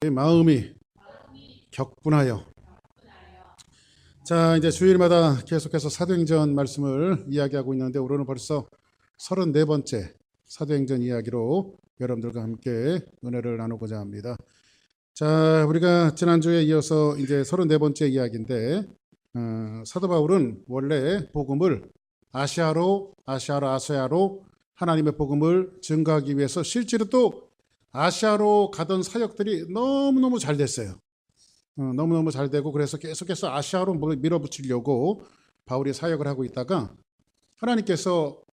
마음이 격분하여. 자, 이제 주일마다 계속해서 사도행전 말씀을 이야기하고 있는데 오늘은 벌써 34번째 사도행전 이야기로 여러분들과 함께 은혜를 나누고자 합니다. 자, 우리가 지난주에 이어서 이제 34번째 이야기인데 사도 바울은 원래 복음을 아시아로 하나님의 복음을 증거하기 위해서 실제로 또 아시아로 가던 사역들이 너무너무 잘 됐어요. 너무너무 잘 되고 그래서 계속해서 아시아로 밀어붙이려고 바울이 사역을 하고 있다가 하나님께서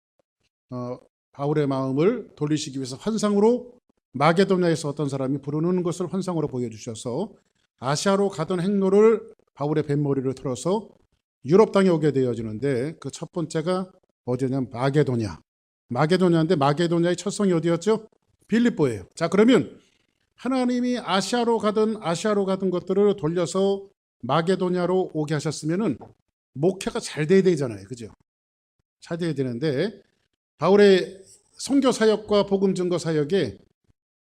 바울의 마음을 돌리시기 위해서 환상으로 마게도냐에서 어떤 사람이 부르는 것을 환상으로 보여주셔서 아시아로 가던 행로를 바울의 뱃머리를 틀어서 유럽 땅에 오게 되어지는데 그 첫 번째가 어디냐면 마게도냐인데 마게도냐의 첫 성이 어디였죠? 빌립보예요. 자, 그러면 하나님이 아시아로 가던 것들을 돌려서 마게도냐로 오게 하셨으면은 목회가 잘 돼야 되잖아요. 그죠? 잘 돼야 되는데 바울의 선교 사역과 복음 증거 사역에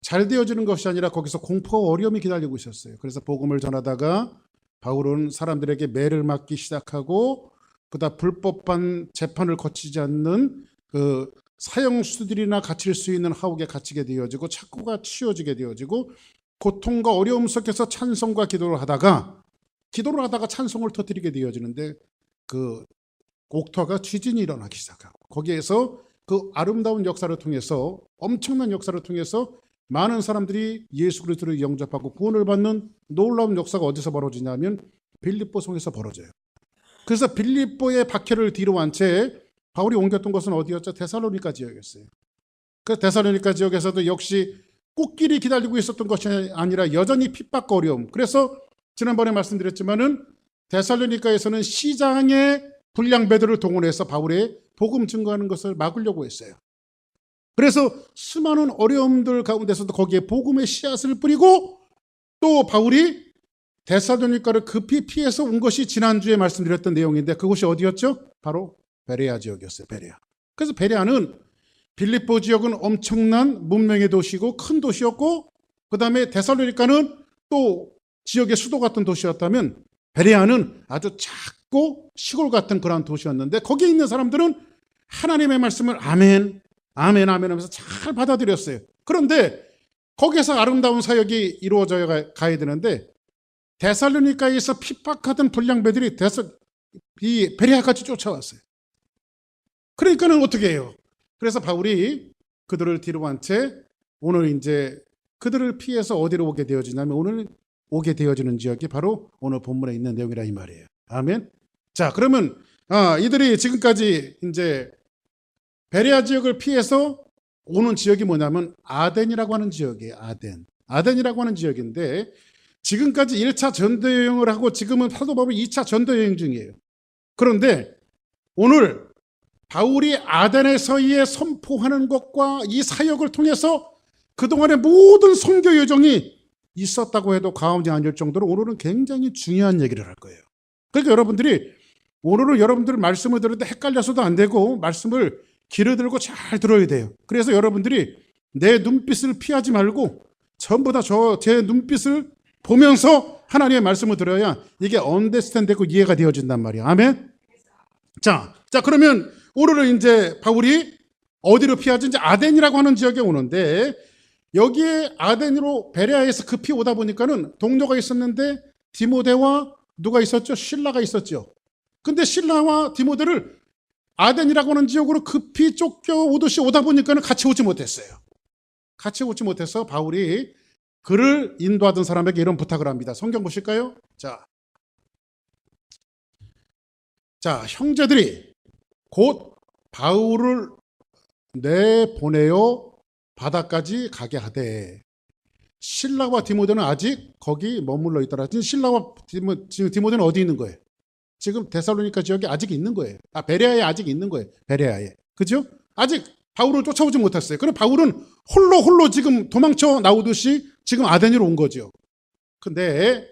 잘 되어지는 것이 아니라 거기서 공포와 어려움이 기다리고 있었어요. 그래서 복음을 전하다가 바울은 사람들에게 매를 맞기 시작하고 그다음 불법한 재판을 거치지 않는 그 사형수들이나 갇힐 수 있는 하옥에 갇히게 되어지고 착고가 치워지게 되어지고 고통과 어려움 속에서 찬송과 기도를 하다가 찬송을 터뜨리게 되어지는데 그 옥토가 지진이 일어나기 시작하고 거기에서 그 아름다운 역사를 통해서 엄청난 역사를 통해서 많은 사람들이 예수 그리스도를 영접하고 구원을 받는 놀라운 역사가 어디서 벌어지냐면 빌립보 성에서 벌어져요. 그래서 빌립보의 박해를 뒤로 한 채 바울이 옮겼던 것은 어디였죠? 데살로니가 지역이었어요. 그 데살로니가 지역에서도 역시 꽃길이 기다리고 있었던 것이 아니라 여전히 핍박과 어려움. 그래서 지난번에 말씀드렸지만은 데살로니가에서는 시장의 불량배들을 동원해서 바울의 복음 증거하는 것을 막으려고 했어요. 그래서 수많은 어려움들 가운데서도 거기에 복음의 씨앗을 뿌리고 또 바울이 데살로니가를 급히 피해서 온 것이 지난주에 말씀드렸던 내용인데 그곳이 어디였죠? 바로 베레아 지역이었어요. 베레아. 그래서 베레아는 빌립보 지역은 엄청난 문명의 도시고 큰 도시였고 그 다음에 데살로니가는 또 지역의 수도 같은 도시였다면 베레아는 아주 작고 시골 같은 그런 도시였는데 거기에 있는 사람들은 하나님의 말씀을 아멘 하면서 잘 받아들였어요. 그런데 거기에서 아름다운 사역이 이루어져 가야 되는데 데살로니가에서 핍박하던 불량배들이 이 베레아까지 쫓아왔어요. 그러니까는 어떻게 해요? 그래서 바울이 그들을 뒤로 한 채 오늘 이제 그들을 피해서 어디로 오게 되어지냐면 오늘 오게 되어지는 지역이 바로 오늘 본문에 있는 내용이라 이 말이에요. 아멘. 자, 그러면 이들이 지금까지 이제 베레아 지역을 피해서 오는 지역이 뭐냐면 아덴이라고 하는 지역이에요. 아덴이라고 하는 지역인데 지금까지 1차 전도 여행을 하고 지금은 사도 바울이 2차 전도 여행 중이에요. 그런데 오늘 바울이 아덴에서의 선포하는 것과 이 사역을 통해서 그동안의 모든 선교 여정이 있었다고 해도 과언이 아닐 정도로 오늘은 굉장히 중요한 얘기를 할 거예요. 그러니까 여러분들이 오늘은 여러분들 말씀을 들을 때 헷갈려서도 안 되고 말씀을 귀를 들고 잘 들어야 돼요. 그래서 여러분들이 내 눈빛을 피하지 말고 전부 다 제 눈빛을 보면서 하나님의 말씀을 들어야 이게 언더스탠드되고 이해가 되어진단 말이에요. 아멘. 자, 그러면 오늘은 이제 바울이 어디로 피하지? 이제 아덴이라고 하는 지역에 오는데 여기에 아덴으로 베레아에서 급히 오다 보니까는 동료가 있었는데 디모데와 누가 있었죠? 실라가 있었죠. 근데 실라와 디모데를 아덴이라고 하는 지역으로 급히 쫓겨오듯이 오다 보니까는 같이 오지 못했어요. 같이 오지 못해서 바울이 그를 인도하던 사람에게 이런 부탁을 합니다. 성경 보실까요? 자, 형제들이 곧 바울을 내보내어 바다까지 가게 하되 실라와 디모데는 아직 거기 머물러 있더라. 실라와 디모데는 어디 있는 거예요? 지금 데살로니가 지역에 아직 있는 거예요. 베레아에 아직 있는 거예요. 베레아에. 그죠? 아직 바울을 쫓아오지 못했어요. 그럼 바울은 홀로 지금 도망쳐 나오듯이 지금 아덴으로 온 거죠. 근데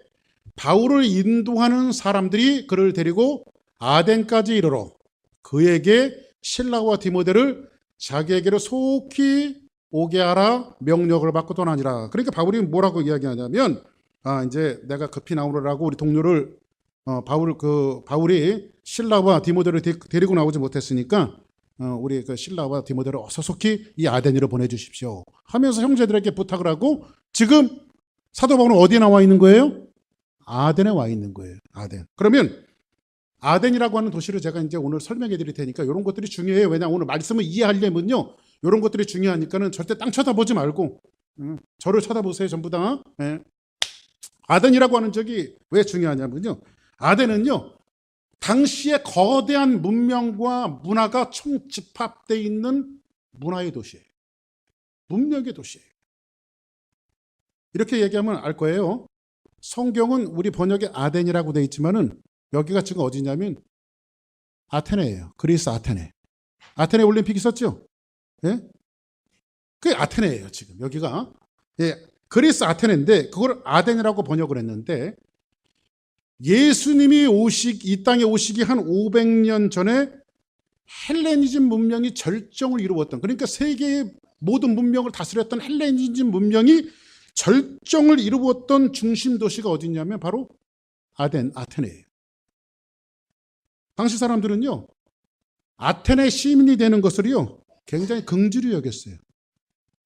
바울을 인도하는 사람들이 그를 데리고 아덴까지 이르러 그에게 실라와 디모데를 자기에게로 속히 오게 하라 명령을 받고 떠나니라. 그러니까 바울이 뭐라고 이야기하냐면 이제 내가 급히 나오느라고 우리 동료를 바울이 실라와 디모데를 데리고 나오지 못했으니까 우리 그 실라와 디모데를 어서 속히 이 아데니로 보내주십시오 하면서 형제들에게 부탁을 하고 지금 사도 바울은 어디에 나와 있는 거예요? 아덴에 와 있는 거예요. 아덴. 그러면 아덴이라고 하는 도시를 제가 이제 오늘 설명해 드릴 테니까 이런 것들이 중요해요. 왜냐하면 오늘 말씀을 이해하려면요 이런 것들이 중요하니까는 절대 땅 쳐다보지 말고 저를 쳐다보세요. 전부 다. 예. 아덴이라고 하는 적이 왜 중요하냐면요, 아덴은요 당시의 거대한 문명과 문화가 총집합되어 있는 문화의 도시예요. 문명의 도시예요. 이렇게 얘기하면 알 거예요. 성경은 우리 번역에 아덴이라고 되어 있지만은 여기가 지금 어디냐면 아테네예요. 그리스 아테네. 아테네 올림픽 있었죠? 예? 그게 아테네예요. 지금 여기가. 예, 그리스 아테네인데 그걸 아덴이라고 번역을 했는데 예수님이 이 땅에 오시기 한 500년 전에 헬레니즘 문명이 절정을 이루었던, 그러니까 세계의 모든 문명을 다스렸던 헬레니즘 문명이 절정을 이루었던 중심 도시가 어디냐면 바로 아테네예요. 당시 사람들은요 아테네 시민이 되는 것을요 굉장히 긍지로 여겼어요.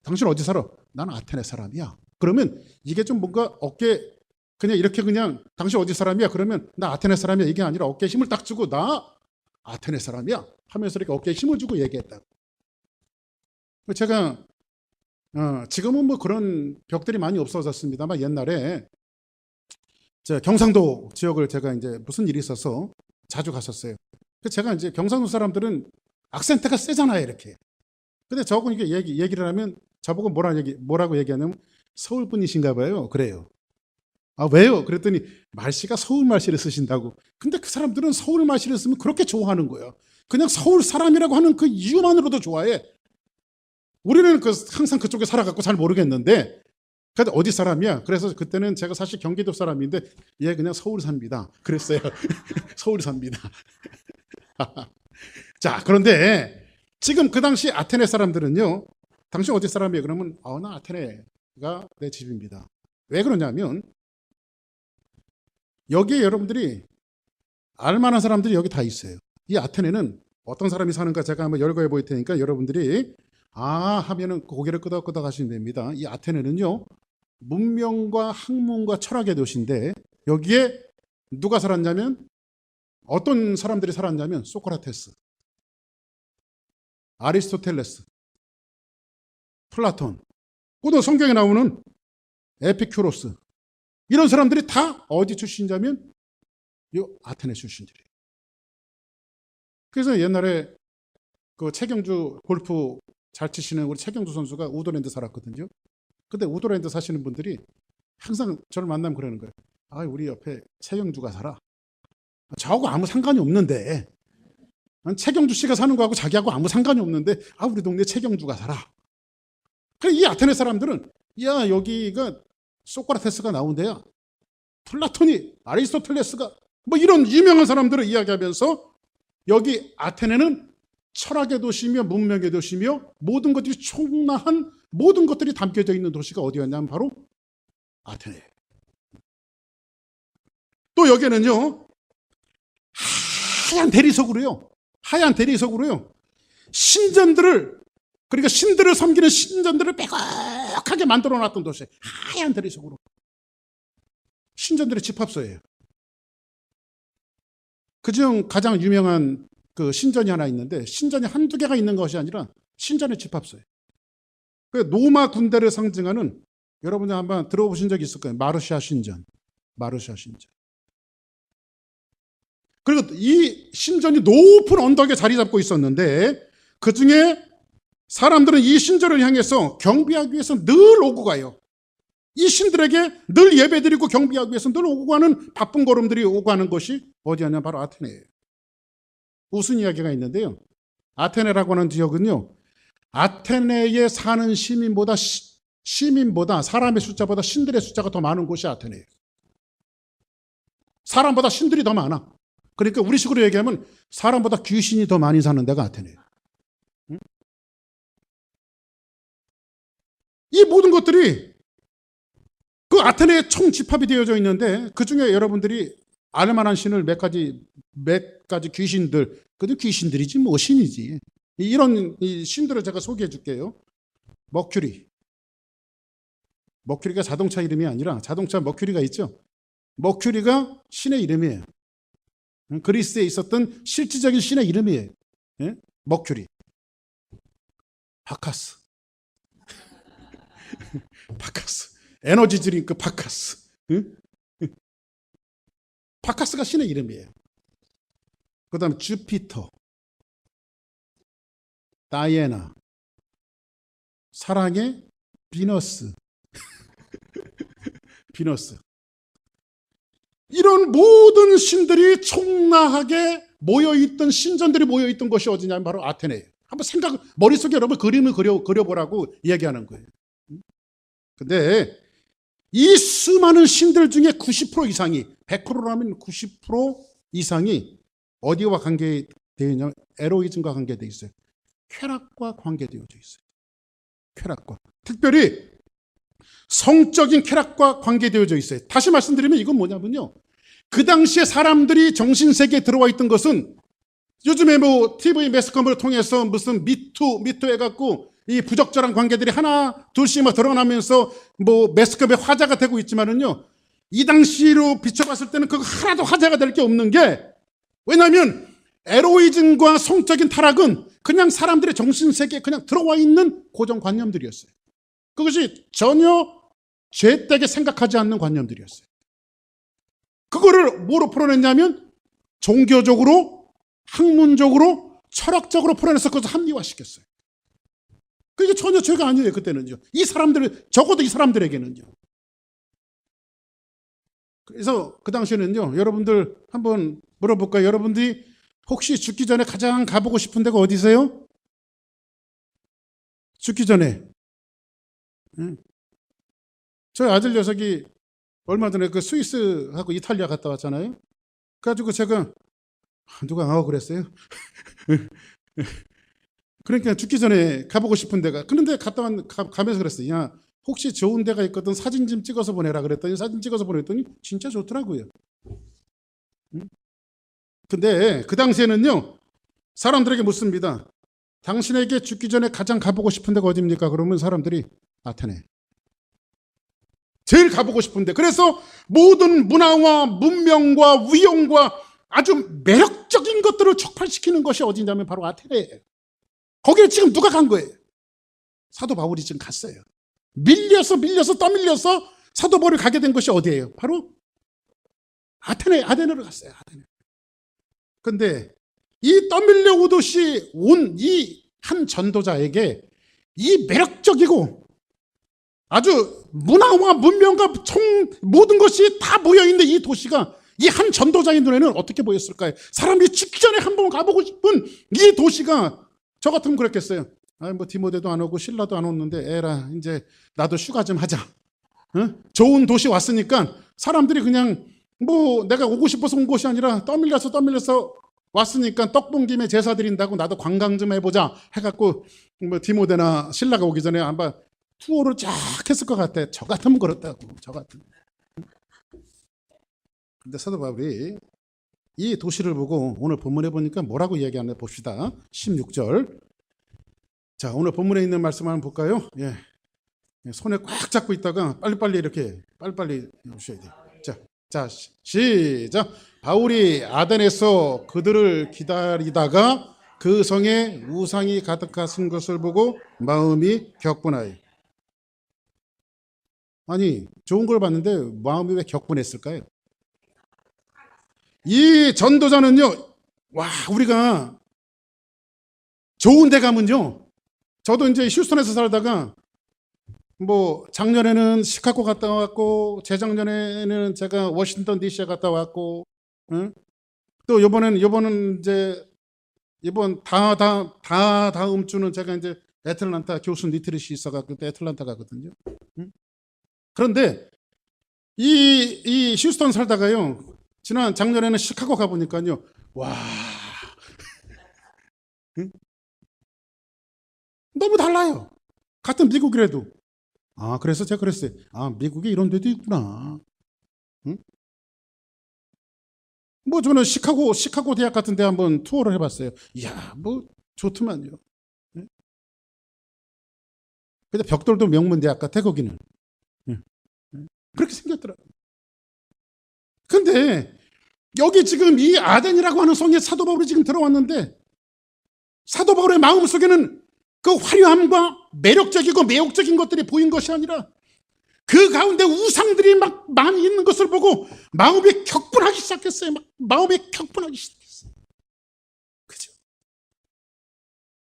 당신 어디 살아? 나는 아테네 사람이야. 그러면 이게 좀 뭔가 어깨 그냥 이렇게 그냥 당신 어디 사람이야? 그러면 나 아테네 사람이야 이게 아니라 어깨에 힘을 딱 주고 나 아테네 사람이야 하면서 이렇게 어깨에 힘을 주고 얘기했다. 제가 지금은 뭐 그런 벽들이 많이 없어졌습니다만 옛날에 경상도 지역을 제가 이제 무슨 일이 있어서 자주 갔었어요. 제가 이제 경상도 사람들은 악센트가 세잖아요 이렇게. 근데 저하고 이게 얘기를 하면 저보고 뭐라고 얘기하냐면 서울 분이신가 봐요. 그래요. 왜요? 그랬더니 말씨가 서울 말씨를 쓰신다고. 근데 그 사람들은 서울 말씨를 쓰면 그렇게 좋아하는 거예요. 그냥 서울 사람이라고 하는 그 이유만으로도 좋아해. 우리는 항상 그쪽에 살아갖고 잘 모르겠는데 근데 어디 사람이야? 그래서 그때는 제가 사실 경기도 사람인데 얘 그냥 서울 삽니다. 그랬어요. 서울 삽니다. 자, 그런데 지금 그 당시 아테네 사람들은요 당신 어디 사람이에요? 그러면 나 아테네가 내 집입니다. 왜 그러냐면 여기에 여러분들이 알만한 사람들이 여기 다 있어요. 이 아테네는 어떤 사람이 사는가 제가 한번 열거해 보일 테니까 여러분들이 하면은 고개를 끄덕끄덕 하시면 됩니다. 이 아테네는요 문명과 학문과 철학의 도시인데 여기에 누가 살았냐면 어떤 사람들이 살았냐면 소크라테스, 아리스토텔레스, 플라톤, 또 성경에 나오는 에피큐로스, 이런 사람들이 다 어디 출신이냐면 이 아테네 출신들이에요. 그래서 옛날에 그 최경주 골프 잘 치시는 우리 최경주 선수가 우도랜드 살았거든요. 근데 우도랜드 사시는 분들이 항상 저를 만나면 그러는 거예요. 우리 옆에 최경주가 살아. 저하고 아무 상관이 없는데, 최경주 씨가 사는 거하고 자기하고 아무 상관이 없는데 우리 동네 최경주가 살아. 그래, 이 아테네 사람들은 여기가 소크라테스가 나온 데야. 플라톤이, 아리스토텔레스가 뭐 이런 유명한 사람들을 이야기하면서 여기 아테네는 철학의 도시며 문명의 도시며 모든 것들이 총나한 모든 것들이 담겨져 있는 도시가 어디였냐면 바로 아테네. 또 여기는요 하얀 대리석으로요. 신전들을, 그러니까 신들을 섬기는 신전들을 빼곡하게 만들어 놨던 도시예요. 하얀 대리석으로. 신전들의 집합소예요. 그중 가장 유명한 그 신전이 하나 있는데 신전이 한두 개가 있는 것이 아니라 신전의 집합소예요. 그 로마 군대를 상징하는, 여러분들 한번 들어보신 적이 있을 거예요. 마르샤 신전. 그리고 이 신전이 높은 언덕에 자리 잡고 있었는데 그 중에 사람들은 이 신전을 향해서 경배하기 위해서 늘 오고 가요. 이 신들에게 늘 예배드리고 경배하기 위해서 늘 오고 가는 바쁜 걸음들이 오고 가는 것이 어디였냐? 바로 아테네예요. 무슨 이야기가 있는데요. 아테네라고 하는 지역은요, 아테네에 사는 시민보다 사람의 숫자보다 신들의 숫자가 더 많은 곳이 아테네예요. 사람보다 신들이 더 많아. 그러니까 우리식으로 얘기하면 사람보다 귀신이 더 많이 사는 데가 아테네예요. 이 모든 것들이 그 아테네에 총 집합이 되어져 있는데 그 중에 여러분들이 알 만한 신을 몇 가지 귀신들, 그들 귀신들이지 뭐 신이지. 이런 이 신들을 제가 소개해 줄게요. 머큐리가 자동차 이름이 아니라 자동차 머큐리가 있죠. 머큐리가 신의 이름이에요. 그리스에 있었던 실질적인 신의 이름이에요. 예? 머큐리. 바카스. 바카스. 에너지 드링크 바카스. 응? 바카스가 신의 이름이에요. 그 다음에 주피터, 다이애나, 사랑의 비너스. 비너스. 이런 모든 신들이 총나하게 모여있던 신전들이 모여있던 것이 어디냐면 바로 아테네예요. 한번 머릿속에 여러분 그림을 그려보라고 이야기하는 거예요. 근데 이 수많은 신들 중에 90% 이상이, 100%라면 90% 이상이 어디와 관계되어 있냐면 에로이즘과 관계되어 있어요. 쾌락과 관계되어져 있어요. 쾌락과. 특별히 성적인 쾌락과 관계되어져 있어요. 다시 말씀드리면 이건 뭐냐면요. 그 당시에 사람들이 정신세계에 들어와 있던 것은 요즘에 뭐 TV 매스컴을 통해서 무슨 미투 해갖고 이 부적절한 관계들이 하나 둘씩 막 드러나면서 뭐 매스컴의 화제가 되고 있지만은요. 이 당시로 비춰봤을 때는 그거 하나도 화제가 될 게 없는 게, 왜냐하면 에로이즘과 성적인 타락은 그냥 사람들의 정신세계에 그냥 들어와 있는 고정관념들이었어요. 그것이 전혀 죄되게 생각하지 않는 관념들이었어요. 그거를 뭐로 풀어냈냐면 종교적으로, 학문적으로, 철학적으로 풀어내서 그것을 합리화시켰어요. 그게 전혀 죄가 아니에요. 그때는요. 적어도 이 사람들에게는요. 그래서 그 당시에는요. 여러분들 한번 물어볼까요? 여러분들이 혹시 죽기 전에 가장 가보고 싶은 데가 어디세요? 죽기 전에. 저희 아들 녀석이 얼마 전에 그 스위스하고 이탈리아 갔다 왔잖아요. 그래가지고 제가 누가 그랬어요? 그러니까 죽기 전에 가보고 싶은 데가, 그런데 가면서 그랬어요. 야, 혹시 좋은 데가 있거든 사진 좀 찍어서 보내라 그랬더니 사진 찍어서 보냈더니 진짜 좋더라고요. 근데 그 당시에는요, 사람들에게 묻습니다. 당신에게 죽기 전에 가장 가보고 싶은 데가 어디입니까? 그러면 사람들이 아테네. 제일 가보고 싶은데, 그래서 모든 문화와 문명과 위용과 아주 매력적인 것들을 촉발시키는 것이 어디냐면 바로 아테네예요. 거기에 지금 누가 간 거예요? 사도 바울이 지금 갔어요. 밀려서 떠밀려서 사도 바울이 가게 된 것이 어디예요? 바로 아테네로 갔어요. 아테네. 근데 이 떠밀려 오듯이 온 이 한 전도자에게 이 매력적이고 아주 문화와 문명과 모든 것이 다 모여있는 이 도시가 이 한 전도자의 눈에는 어떻게 보였을까요? 사람들이 죽기 전에 한번 가보고 싶은 이 도시가, 저 같으면 그랬겠어요. 뭐 디모데도 안 오고 신라도 안 오는데 에라, 이제 나도 휴가 좀 하자. 좋은 도시 왔으니까 사람들이 그냥 뭐 내가 오고 싶어서 온 곳이 아니라 떠밀려서 왔으니까 떡 본 김에 제사 드린다고 나도 관광 좀 해보자 해갖고 뭐 디모데나 신라가 오기 전에 아마 투어를 쫙 했을 것 같아. 저 같으면 그렇다고. 저 같으면. 근데 사도 바울이 이 도시를 보고 오늘 본문에 보니까 뭐라고 이야기하나 봅시다. 16절. 자, 오늘 본문에 있는 말씀 한번 볼까요? 예. 손에 꽉 잡고 있다가 빨리빨리 오셔야 돼요. 자, 시작. 바울이 아덴에서 그들을 기다리다가 그 성에 우상이 가득하신 것을 보고 마음이 격분하여. 아니, 좋은 걸 봤는데 마음이 왜 격분했을까요? 이 전도자는요, 우리가 좋은 데 가면요, 저도 이제 휴스턴에서 살다가 뭐 작년에는 시카고 갔다 왔고, 재작년에는 제가 워싱턴 DC에 갔다 왔고, 또 이번은 이제 다음 주는 제가 이제 애틀란타 교수 리트릿이 있어갖고 애틀란타 가거든요. 그런데 이 휴스턴 살다가요, 작년에는 시카고 가보니까요, 와, 너무 달라요. 같은 미국이라도. 그래서 제가 그랬어요. 미국에 이런 데도 있구나. 응? 뭐 저는 시카고 대학 같은 데 한번 투어를 해봤어요. 이야, 뭐 좋더만요. 응? 근데 벽돌도 명문 대학 같아 거기는. 응. 응? 그렇게 생겼더라고요. 근데 여기 지금 이 아덴이라고 하는 성에 사도 바울이 지금 들어왔는데 사도 바울의 마음속에는 그 화려함과 매력적이고 매혹적인 것들이 보인 것이 아니라 그 가운데 우상들이 막 많이 있는 것을 보고 마음이 격분하기 시작했어요. 마음이 격분하기 시작했어요. 그죠?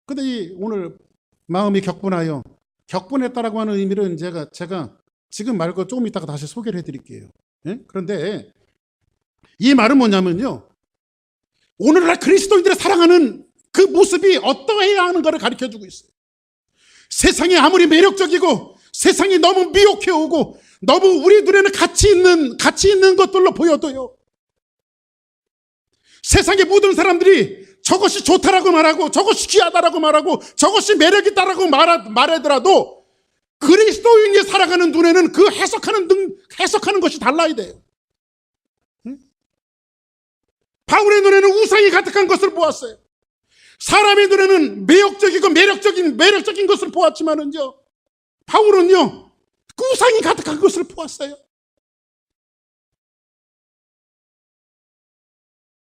근데 오늘 마음이 격분했다라고 하는 의미를 제가 지금 말고 조금 이따가 다시 소개를 해드릴게요. 예? 그런데 이 말은 뭐냐면요. 오늘날 그리스도인들을 사랑하는 그 모습이 어떠해야 하는가를 가르쳐주고 있어요. 세상이 아무리 매력적이고 세상이 너무 미혹해오고 너무 우리 눈에는 가치 있는 것들로 보여도요. 세상의 모든 사람들이 저것이 좋다라고 말하고 저것이 귀하다라고 말하고 저것이 매력있다라고 말하더라도 그리스도인이 살아가는 눈에는 그 해석하는 것이 달라야 돼요. 바울의 눈에는 우상이 가득한 것을 보았어요. 사람의 눈에는 매력적이고 매력적인 것을 보았지만은요, 바울은요, 그 우상이 가득한 것을 보았어요.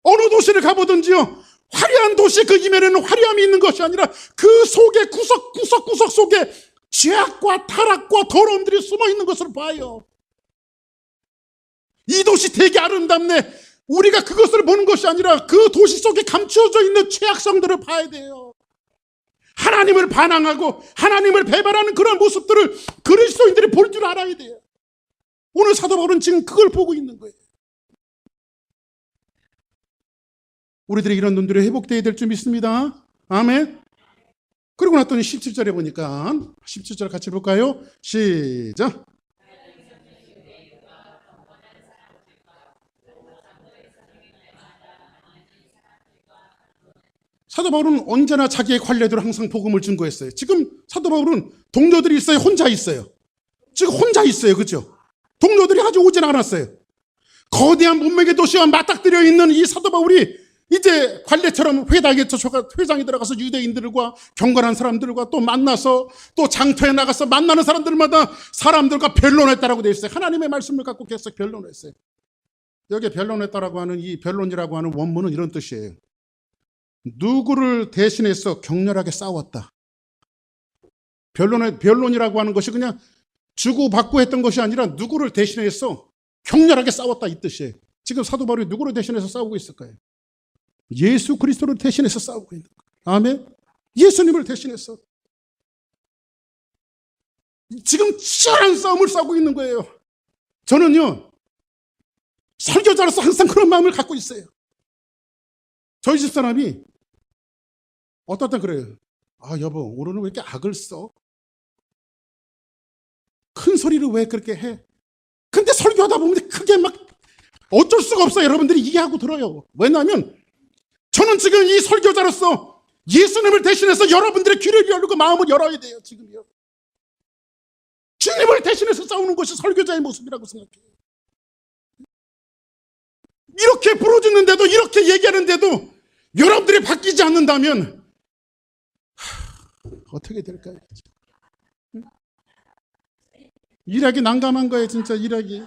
어느 도시를 가보든지요, 화려한 도시 그 이면에는 화려함이 있는 것이 아니라 그 속에 구석구석 속에 죄악과 타락과 더러움들이 숨어 있는 것을 봐요. 이 도시 되게 아름답네. 우리가 그것을 보는 것이 아니라 그 도시 속에 감추어져 있는 죄악성들을 봐야 돼요. 하나님을 반항하고 하나님을 배반하는 그런 모습들을 그리스도인들이 볼 줄 알아야 돼요. 오늘 사도 바울은 지금 그걸 보고 있는 거예요. 우리들이 이런 눈들이 회복되어야 될 줄 믿습니다. 아멘. 그러고 났더니 17절에 보니까 17절 같이 볼까요? 시작. 사도 바울은 언제나 자기의 관례대로 항상 복음을 증거했어요. 지금 사도 바울은 동료들이 있어요? 혼자 있어요? 지금 혼자 있어요. 그죠? 동료들이 아주 오진 않았어요. 거대한 문명의 도시와 맞닥뜨려 있는 이 사도 바울이 이제 관례처럼 회장에 들어가서 유대인들과 경건한 사람들과 또 만나서 또 장터에 나가서 만나는 사람들마다 사람들과 변론했다라고 되어 있어요. 하나님의 말씀을 갖고 계속 변론했어요. 여기에 변론했다라고 하는 이 변론이라고 하는 원문은 이런 뜻이에요. 누구를 대신해서 격렬하게 싸웠다. 변론이라고 하는 것이 그냥 주고받고 했던 것이 아니라 누구를 대신해서 격렬하게 싸웠다 이 뜻이에요. 지금 사도 바울이 누구를 대신해서 싸우고 있을까요? 예수 그리스도를 대신해서 싸우고 있는 거예요. 아멘. 예수님을 대신해서 지금 치열한 싸움을 싸우고 있는 거예요. 저는요, 설교자로서 항상 그런 마음을 갖고 있어요. 저희 집사람이 어떨 땐 그래요. 여보, 오늘은 왜 이렇게 악을 써? 큰 소리를 왜 그렇게 해? 근데 설교하다 보면 크게 막 어쩔 수가 없어요. 여러분들이 이해하고 들어요. 왜냐하면 저는 지금 이 설교자로서 예수님을 대신해서 여러분들의 귀를 열고 마음을 열어야 돼요. 지금요. 주님을 대신해서 싸우는 것이 설교자의 모습이라고 생각해요. 이렇게 부르짖는데도 이렇게 얘기하는데도 여러분들이 바뀌지 않는다면 어떻게 될까요? 일하기 난감한 거예요. 진짜 일하기.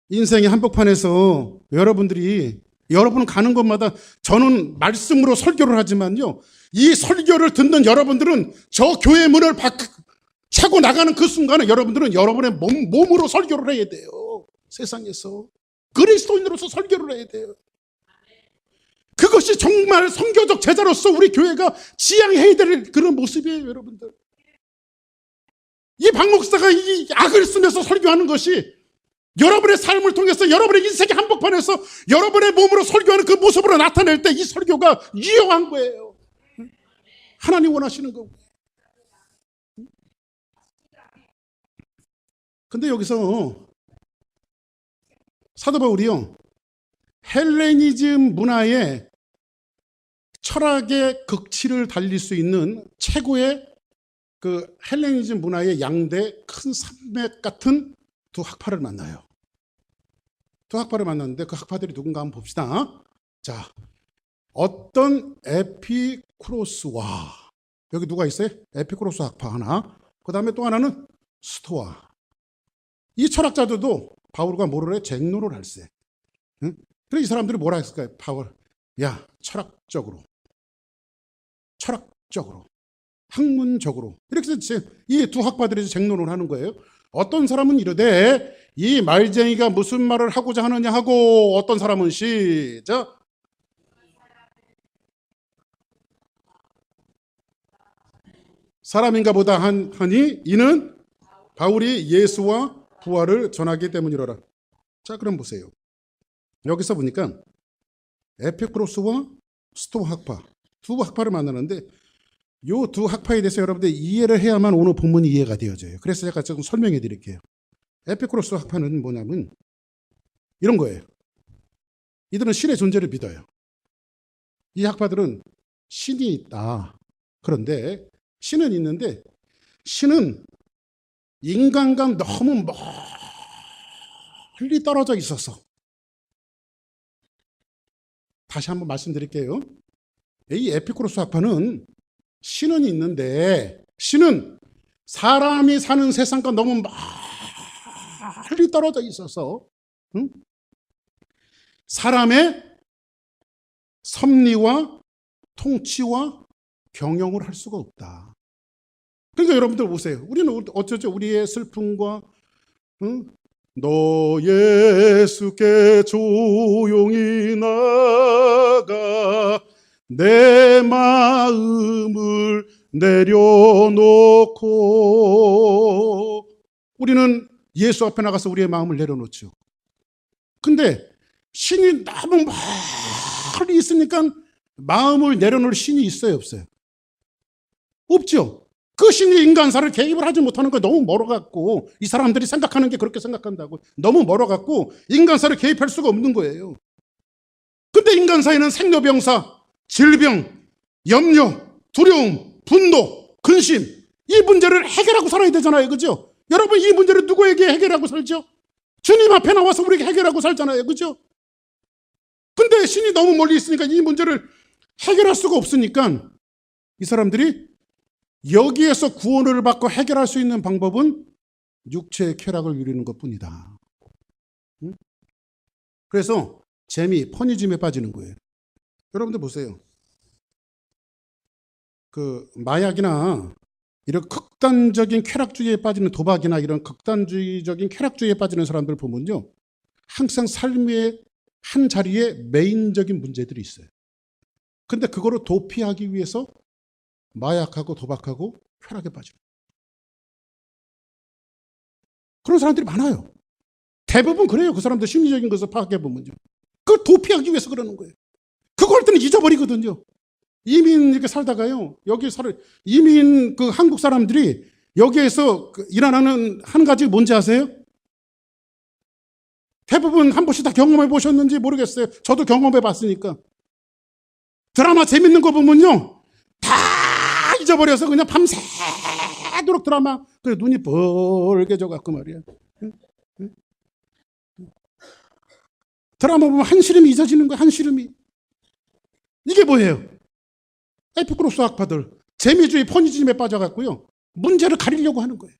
인생의 한복판에서 여러분 가는 곳마다 저는 말씀으로 설교를 하지만요, 이 설교를 듣는 여러분들은 저 교회 문을 차고 나가는 그 순간에 여러분들은 여러분의 몸으로 설교를 해야 돼요. 세상에서 그리스도인으로서 설교를 해야 돼요. 그것이 정말 선교적 제자로서 우리 교회가 지향해야 될 그런 모습이에요. 여러분들, 이 박 목사가 이 악을 쓰면서 설교하는 것이 여러분의 삶을 통해서 여러분의 인생의 한복판에서 여러분의 몸으로 설교하는 그 모습으로 나타낼 때 이 설교가 유용한 거예요. 하나님 원하시는 거고. 근데 여기서 사도 바울이요, 헬레니즘 문화의 철학의 극치를 달릴 수 있는 최고의 그 헬레니즘 문화의 양대 큰 산맥 같은 두 학파를 만나요. 두 학파를 만났는데 그 학파들이 누군가 한번 봅시다. 자, 어떤 에피쿠로스와, 여기 누가 있어요? 에피쿠로스 학파 하나, 그 다음에 또 하나는 스토아. 이 철학자들도 바울과 모로의 쟁론을 할세. 응? 그래서 이 사람들이 뭐라 했을까요? 바울, 야, 철학적으로, 학문적으로 이렇게 이 두 학파들이 쟁론을 하는 거예요. 어떤 사람은 이르되 이 말쟁이가 무슨 말을 하고자 하느냐 하고, 어떤 사람은 시작, 사람인가 보다 하니 이는 바울이 예수와 부활을 전하기 때문이로라. 자, 그럼 보세요. 여기서 보니까 에피쿠로스와 스토아 학파, 두 학파를 만나는데 이 두 학파에 대해서 여러분들 이해를 해야만 오늘 본문이 이해가 되어져요. 그래서 제가 조금 설명해 드릴게요. 에피쿠로스 학파는 뭐냐면 이런 거예요. 이들은 신의 존재를 믿어요. 이 학파들은 신이 있다. 그런데 신은 있는데 신은 인간과 너무 멀리 떨어져 있어서, 다시 한번 말씀드릴게요. 이 에피쿠로스 학파는 신은 있는데 신은 사람이 사는 세상과 너무 멀리 떨어져 있어서 사람의 섭리와 통치와 경영을 할 수가 없다. 그러니까 여러분들 보세요. 우리는 어쩌죠? 우리의 슬픔과 너 예수께 조용히 나가 내 마음을 내려놓고, 우리는 예수 앞에 나가서 우리의 마음을 내려놓죠. 근데 신이 너무 멀리 있으니까 마음을 내려놓을 신이 있어요, 없어요? 없죠. 그 신이 인간사를 개입을 하지 못하는 거 너무 멀어갖고, 이 사람들이 생각하는 게 그렇게 생각한다고, 너무 멀어갖고 인간사를 개입할 수가 없는 거예요. 근데 인간사에는 생로병사, 질병, 염려, 두려움, 분노, 근심, 이 문제를 해결하고 살아야 되잖아요. 그죠? 여러분, 이 문제를 누구에게 해결하고 살죠? 주님 앞에 나와서 우리에게 해결하고 살잖아요. 그죠? 근데 신이 너무 멀리 있으니까 이 문제를 해결할 수가 없으니까 이 사람들이 여기에서 구원을 받고 해결할 수 있는 방법은 육체의 쾌락을 누리는 것뿐이다. 그래서 퍼니즘에 빠지는 거예요. 여러분들 보세요. 그 마약이나 이런 극단적인 쾌락주의에 빠지는, 도박이나 이런 극단주의적인 쾌락주의에 빠지는 사람들 보면요, 항상 삶의 한 자리에 메인적인 문제들이 있어요. 근데 그거를 도피하기 위해서 마약하고 도박하고 쾌락에 빠지는 그런 사람들이 많아요. 대부분 그래요. 그 사람들 심리적인 것을 파악해 보면요, 그걸 도피하기 위해서 그러는 거예요. 그거 할 때는 잊어버리거든요. 이민 이렇게 살다가요, 이민 그 한국 사람들이 여기에서 일어나는 한 가지 뭔지 아세요? 대부분 한 번씩 다 경험해 보셨는지 모르겠어요. 저도 경험해 봤으니까. 드라마 재밌는 거 보면요, 다 잊어버려서 그냥 밤새도록 드라마, 그래 눈이 벌게져 갖고 말이야. 드라마 보면 한시름이 잊어지는 거야. 한시름이. 이게 뭐예요? 에피쿠로스 학파들 재미주의 포니즘에 빠져갖고요, 문제를 가리려고 하는 거예요.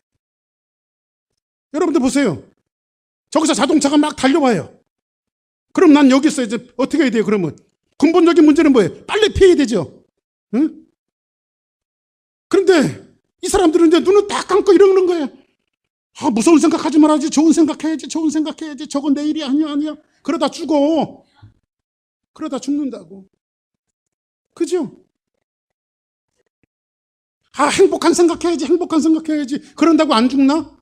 여러분들 보세요. 저기서 자동차가 막 달려와요. 그럼 난 여기서 이제 어떻게 해야 돼요? 그러면 근본적인 문제는 뭐예요? 빨리 피해야 되죠. 응? 그런데 이 사람들은 이제 눈을 딱 감고 이러는 거예요. 아, 무서운 생각하지 말아야지. 좋은 생각해야지. 저건 내일이 아니야. 그러다 죽어. 그러다 죽는다고. 그죠? 아, 행복한 생각해야지. 그런다고 안 죽나?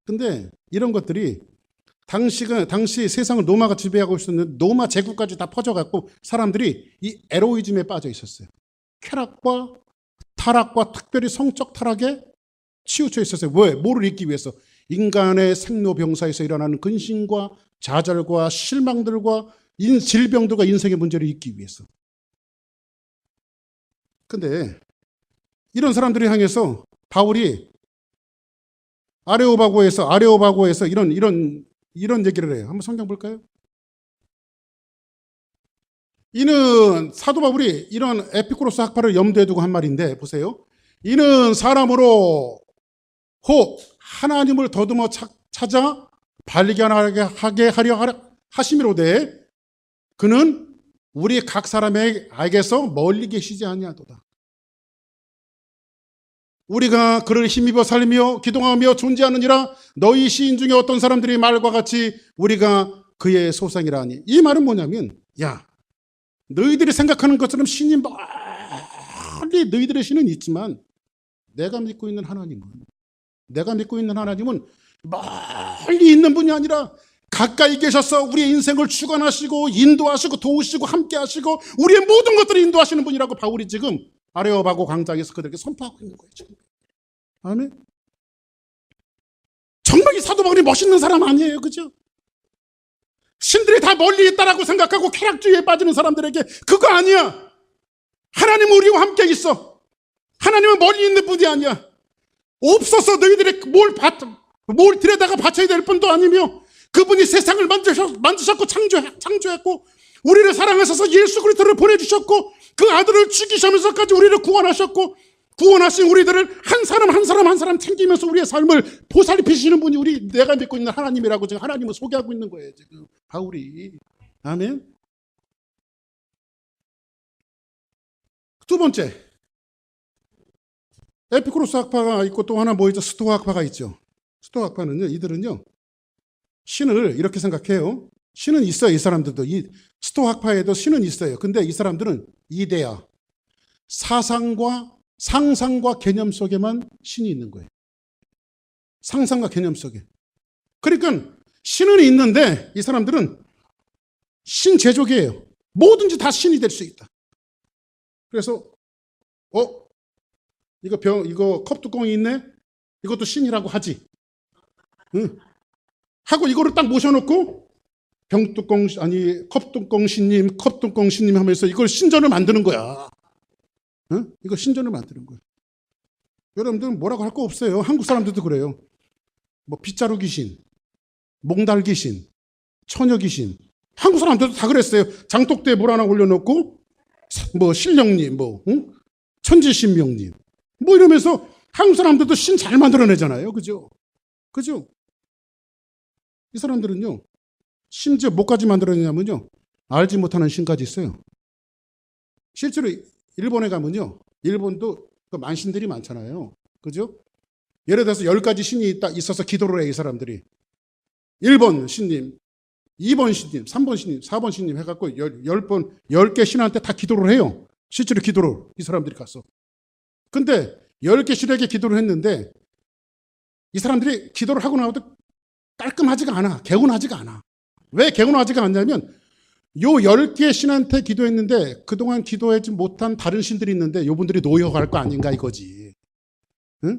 근데 이런 것들이 당시 세상을 노마가 지배하고 있었는데 노마 제국까지 다 퍼져갖고 사람들이 이 에로이즘에 빠져 있었어요. 쾌락과 타락과 특별히 성적 타락에 치우쳐 있었어요. 왜? 뭐를 잊기 위해서? 인간의 생로병사에서 일어나는 근심과 좌절과 실망들과 질병들과 인생의 문제를 잊기 위해서. 근데 이런 사람들을 향해서 바울이 아레오바고에서 이런 얘기를 해요. 한번 성경 볼까요? 이는 사도 바울이 이런 에피쿠로스 학파를 염두에 두고 한 말인데 보세요. 이는 사람으로 혹 하나님을 더듬어 찾아 발견하게 하려 하심이로되 그는 우리 각 사람에게서 멀리 계시지 아니하도다. 우리가 그를 힘입어 살리며 기동하며 존재하느니라. 너희 시인 중에 어떤 사람들이 말과 같이 우리가 그의 소생이라 하니. 이 말은 뭐냐면, 야, 너희들이 생각하는 것처럼 신이 멀리 너희들의 신은 있지만 내가 믿고 있는 하나님은 멀리 있는 분이 아니라 가까이 계셔서 우리의 인생을 주관하시고 인도하시고 도우시고 함께하시고 우리의 모든 것들을 인도하시는 분이라고 바울이 지금 아레오바고 광장에서 그들에게 선포하고 있는 거예요. 지금. 아멘. 정말 이 사도 바울이 멋있는 사람 아니에요, 그죠? 신들이 다 멀리 있다라고 생각하고 쾌락주의에 빠지는 사람들에게 그거 아니야. 하나님은 우리와 함께 있어. 하나님은 멀리 있는 분이 아니야. 없어서 너희들이 뭘 들여다가 바쳐야 될 뿐도 아니며 그분이 세상을 만드셨고 창조했고 우리를 사랑하셔서 예수 그리스도를 보내주셨고 그 아들을 죽이시면서까지 우리를 구원하셨고 구원하신 우리들을 한 사람 챙기면서 우리의 삶을 보살피시는 분이 내가 믿고 있는 하나님이라고 지금 하나님을 소개하고 있는 거예요. 지금 바울이. 아멘. 두 번째, 에피쿠로스 학파가 있고 또 하나 뭐 있죠? 스토아 학파가 있죠. 스토아 학파는요, 이들은요 신을 이렇게 생각해요. 신은 있어요. 이 사람들도 이 스토아 학파에도 신은 있어요. 근데 이 사람들은 이데아, 상상과 개념 속에만 신이 있는 거예요. 상상과 개념 속에. 그러니까 신은 있는데 이 사람들은 신 제조기예요. 뭐든지 다 신이 될 수 있다. 그래서 이거 컵 뚜껑이 있네. 이것도 신이라고 하지. 응. 하고 이거를 딱 모셔놓고 컵뚜껑 신님 하면서 이걸 신전을 만드는 거야. 응? 이거 신전을 만드는 거야. 여러분들은 뭐라고 할 거 없어요. 한국 사람들도 그래요. 뭐 빗자루 귀신, 몽달 귀신, 처녀 귀신. 한국 사람들도 다 그랬어요. 장독대에 물 하나 올려놓고 뭐 신령님, 응? 천지신명님, 뭐 이러면서 한국 사람들도 신 잘 만들어내잖아요. 그죠? 이 사람들은요, 심지어 뭐까지 만들어내냐면요, 알지 못하는 신까지 있어요. 실제로 일본에 가면요, 일본도 그 만신들이 많잖아요. 그죠? 예를 들어서 10가지 신이 있어서 기도를 해, 이 사람들이. 1번 신님, 2번 신님, 3번 신님, 4번 신님 해갖고 10개 신한테 다 기도를 해요. 실제로 기도를, 이 사람들이 가서. 근데 10개 신에게 기도를 했는데 이 사람들이 기도를 하고 나와도 깔끔하지가 않아. 개운하지가 않아. 왜 개운하지가 않냐면 요 10개 신한테 기도했는데 그동안 기도하지 못한 다른 신들이 있는데 요분들이 노여갈 거 아닌가 이거지. 응?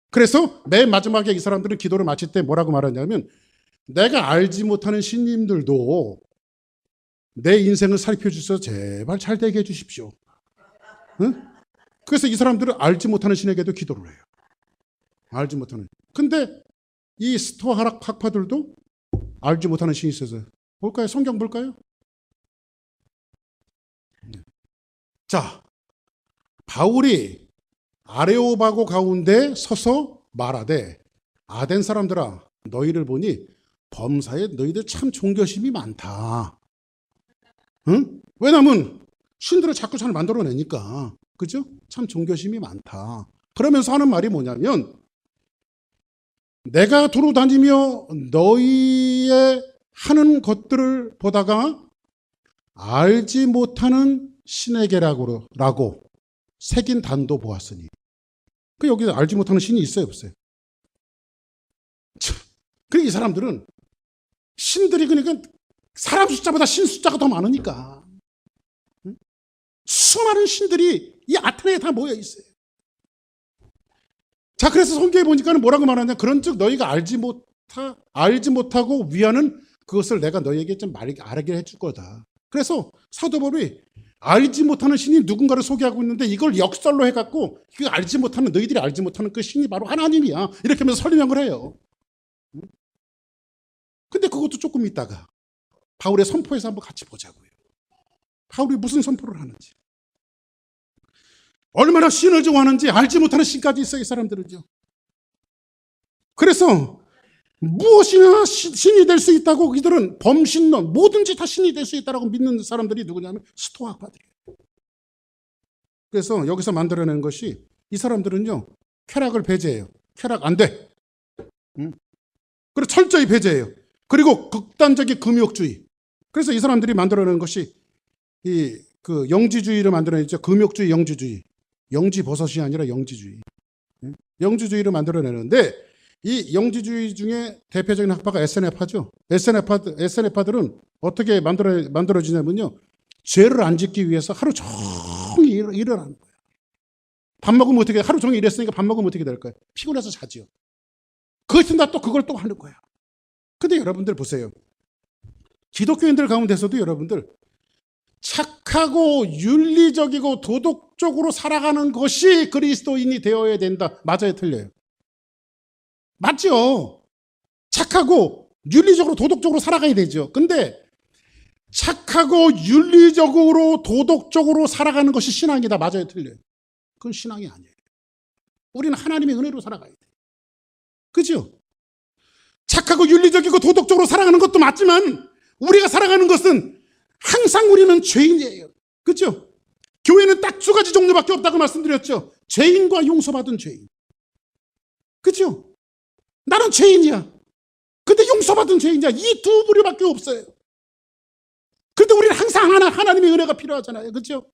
그래서 맨 마지막에 이 사람들은 기도를 마칠 때 뭐라고 말하냐면 내가 알지 못하는 신님들도 내 인생을 살펴주셔서 제발 잘 되게 해주십시오. 응? 그래서 이 사람들은 알지 못하는 신에게도 기도를 해요. 알지 못하는. 근데 이 스토아 학파들도 알지 못하는 신이 있어서 볼까요? 성경 볼까요? 자, 바울이 아레오바고 가운데 서서 말하되 아덴 사람들아 너희를 보니 범사에 너희들 참 종교심이 많다. 응? 왜냐하면 신들을 자꾸 잘 만들어내니까. 그죠? 참 종교심이 많다. 그러면서 하는 말이 뭐냐면 내가 두루 다니며 너희의 하는 것들을 보다가 알지 못하는 신에게라고 새긴 단도 보았으니. 그 여기 알지 못하는 신이 있어요, 없어요? 그러니까 이 사람들은 신들이 그러니까 사람 숫자보다 신 숫자가 더 많으니까 수많은 신들이 이 아테네에 다 모여 있어요. 자, 그래서 성경에 보니까 뭐라고 말하냐? 그런즉 너희가 알지 못하고 위하는 그것을 내가 너희에게 좀 알게 해줄 거다. 그래서 사도 바울이 알지 못하는 신이 누군가를 소개하고 있는데 이걸 역설로 해갖고 그 알지 못하는, 너희들이 알지 못하는 그 신이 바로 하나님이야, 이렇게 하면서 설명을 해요. 근데 그것도 조금 있다가 바울의 선포에서 한번 같이 보자고요. 바울이 무슨 선포를 하는지, 얼마나 신을 좋아하는지 알지 못하는 신까지 있어요, 이 사람들은요. 그래서 무엇이나 신이 될 수 있다고 이들은 범신론, 뭐든지 다 신이 될 수 있다고 믿는 사람들이 누구냐면 스토아파들이에요. 그래서 여기서 만들어낸 것이, 이 사람들은요 쾌락을 배제해요. 쾌락 안 돼. 그리고 철저히 배제해요. 그리고 극단적인 금욕주의. 그래서 이 사람들이 만들어낸 것이 그 영지주의를 만들어냈죠. 금욕주의, 영지주의. 영지버섯이 아니라 영지주의. 영지주의를 만들어내는데, 이 영지주의 중에 대표적인 학파가 SNF파죠. SNF파들은 어떻게 만들어지냐면요, 죄를 안 짓기 위해서 하루 종일 일을 하는 거예요. 밥 먹으면 어떻게, 하루 종일 일했으니까 밥 먹으면 어떻게 될까요? 피곤해서 자지요. 그것은 다 또 그걸 또 하는 거야. 근데 여러분들 보세요. 기독교인들 가운데서도 여러분들 착하고 윤리적이고 도덕적으로 살아가는 것이 그리스도인이 되어야 된다. 맞아요, 틀려요? 맞죠? 착하고 윤리적으로 도덕적으로 살아가야 되죠. 근데 착하고 윤리적으로 도덕적으로 살아가는 것이 신앙이다. 맞아요, 틀려요? 그건 신앙이 아니에요. 우리는 하나님의 은혜로 살아가야 돼요. 그죠? 착하고 윤리적이고 도덕적으로 살아가는 것도 맞지만 우리가 살아가는 것은 항상 우리는 죄인이에요. 그렇죠? 교회는 딱 두 가지 종류밖에 없다고 말씀드렸죠. 죄인과 용서받은 죄인. 그렇죠? 나는 죄인이야. 근데 용서받은 죄인이야. 이 두 부류밖에 없어요. 그런데 우리는 항상 하나님의 은혜가 필요하잖아요. 그렇죠?